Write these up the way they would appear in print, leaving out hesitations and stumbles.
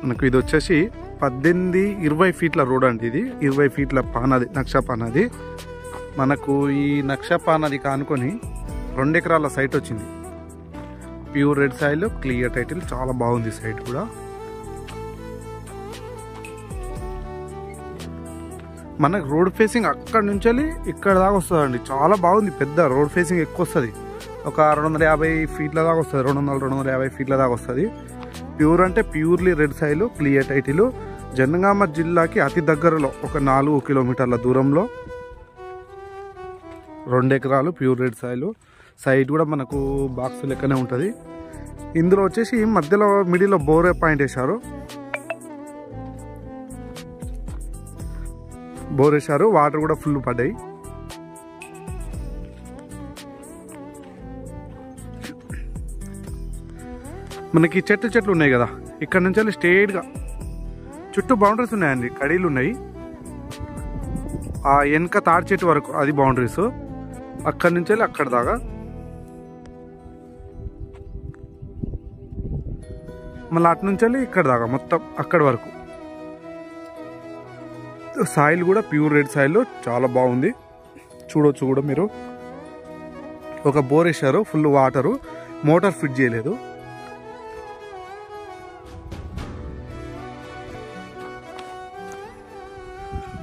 మనకు ఇది వచ్చేసి 18-20 ఫీట్ల రోడ్ అండి. ఇది 20 ఫీట్ల పానది, నక్షా పానది. మనకు ఈ నక్షా పానది కానుకొని 2 ఎకరాల సైట్ వచ్చింది. Pure red soil, clear title, చాలా బాగుంది సైట్ కూడా. మనకు రోడ్ ఫేసింగ్ అక్కడ నుంచి ఇక్కడ దాకా వస్తుందండి. చాలా బాగుంది, పెద్ద రోడ్ ఫేసింగ్ ఎక్కువ వస్తుంది. ఒక 250 ఫీట్ల దాకా వస్తుంది, 200-250 ఫీట్ల దాకా వస్తుంది. ప్యూర్ అంటే purely red soil, clear title. Jangaon జిల్లాకి అతి దగ్గరలో ఒక 4 కిలోమీటర్ల దూరంలో 2 ఎకరాలు ప్యూర్ రెడ్ సాయిల్. సైట్ కూడా మనకు బాక్స్ లెక్కనే ఉంటుంది. ఇందులో వచ్చేసి మధ్యలో మిడిల్లో బోరే పాయింట్ వేశారు. బోర్ వేశారు, వాటర్ కూడా ఫుల్ పడ్డాయి. మనకి చెట్లు ఉన్నాయి కదా, ఇక్కడ నుంచి స్ట్రేట్గా చుట్టూ బౌండరీస్ ఉన్నాయండి, కడీలు ఉన్నాయి. ఆ వెనక తాడి చెట్టు వరకు అది బౌండరీస్. అక్కడి నుంచి అక్కడ దాకా మళ్ళీ అటు నుంచి ఇక్కడ దాకా మొత్తం అక్కడి వరకు. సాయిల్ కూడా ప్యూర్ రెడ్ సాయిల్, చాలా బాగుంది. చూడొచ్చు కూడా మీరు. ఒక బోర్ వేసారు, ఫుల్ వాటరు, మోటార్ ఫిట్ చేయలేదు.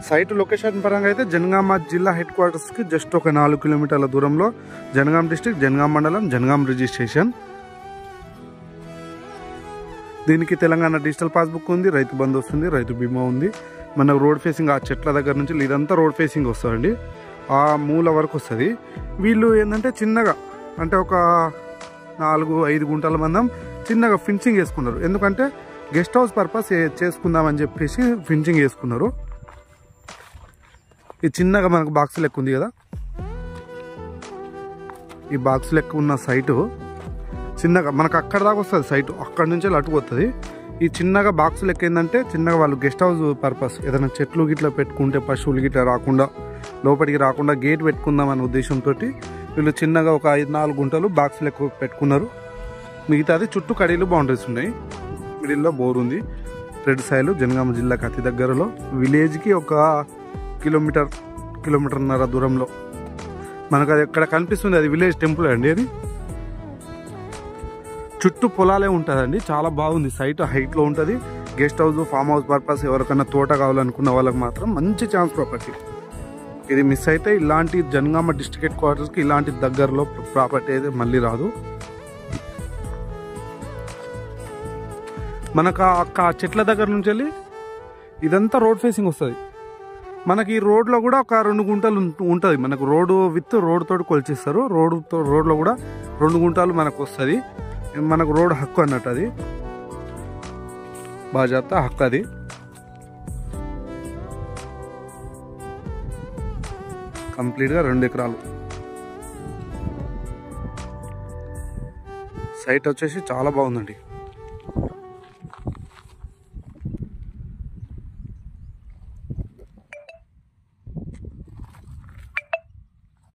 సైట్ లొకేషన్ పరంగా అయితే జనగామ జిల్లా హెడ్ క్వార్టర్స్కి జస్ట్ ఒక 4 కిలోమీటర్ల దూరంలో జనగాం డిస్ట్రిక్ట్, జనగాం మండలం, జనగాం రిజిస్ట్రేషన్. దీనికి తెలంగాణ డిజిటల్ పాస్బుక్ ఉంది, రైతు బంధు వస్తుంది, రైతు బీమా ఉంది. మన రోడ్ ఫేసింగ్ ఆ చెట్ల దగ్గర నుంచి ఇదంతా రోడ్ ఫేసింగ్ వస్తుందండి. ఆ మూల వరకు వస్తుంది. వీళ్ళు ఏంటంటే చిన్నగా, అంటే ఒక 4-5 గుంటల మందం చిన్నగా ఫిన్సింగ్ వేసుకున్నారు. ఎందుకంటే గెస్ట్ హౌస్ పర్పస్ చేసుకుందామని చెప్పేసి ఫిన్సింగ్ వేసుకున్నారు. ఈ చిన్నగా మనకు బాక్స్ లెక్క ఉంది కదా, ఈ బాక్స్ లెక్క ఉన్న సైటు చిన్నగా మనకు అక్కడ దాకా వస్తుంది సైటు. అక్కడ నుంచి అటు పోతుంది. ఈ చిన్నగా బాక్స్ లెక్క ఏంటంటే చిన్నగా వాళ్ళు గెస్ట్ హౌస్ పర్పస్ ఏదైనా చెట్లు గిట్లా పెట్టుకుంటే పశువులు గిట్లా రాకుండా, లోపలికి రాకుండా గేట్ పెట్టుకుందాం అనే ఉద్దేశంతో వీళ్ళు చిన్నగా ఒక 5-4 గుంటలు బాక్స్ లెక్క పెట్టుకున్నారు. మిగతాది చుట్టూ కడీలు బౌండరీస్ ఉన్నాయి. మిడిల్లో బోర్ ఉంది. రెడ్ సాయిల్, జనగామ జిల్లాకి అతి దగ్గరలో, విలేజ్కి ఒక కిలోమీటర్న్నర దూరంలో. మనకు అది ఎక్కడ కనిపిస్తుంది, అది విలేజ్ టెంపుల్ అండి. అది చుట్టూ పొలాలే ఉంటుందండి. చాలా బాగుంది సైట్, హైట్లో ఉంటుంది. Guest house, farm house purpose ఎవరికైనా తోట కావాలనుకున్న వాళ్ళకి మాత్రం మంచి ఛాన్స్ ప్రాపర్టీ. ఇది మిస్ అయితే ఇలాంటి జనగామ డిస్ట్రిక్ట్ హెడ్ క్వార్టర్స్కి ఇలాంటి దగ్గరలో ప్రాపర్టీ అయితే మళ్ళీ రాదు. మనకు ఆ చెట్ల దగ్గర నుంచి ఇదంతా రోడ్ ఫేసింగ్ వస్తుంది. మనకి ఈ రోడ్లో కూడా ఒక 2 గుంటలు ఉంటుంది. మనకు రోడ్డు విత్ రోడ్ తోటి కొలిచిస్తారు. రోడ్లో కూడా 2 గుంటలు మనకు వస్తుంది. మనకు రోడ్ హక్కు అన్నట్టు, అది బాజాప్తా హక్కు. అది కంప్లీట్గా 2 ఎకరాలు సైట్ వచ్చేసి చాలా బాగుందండి.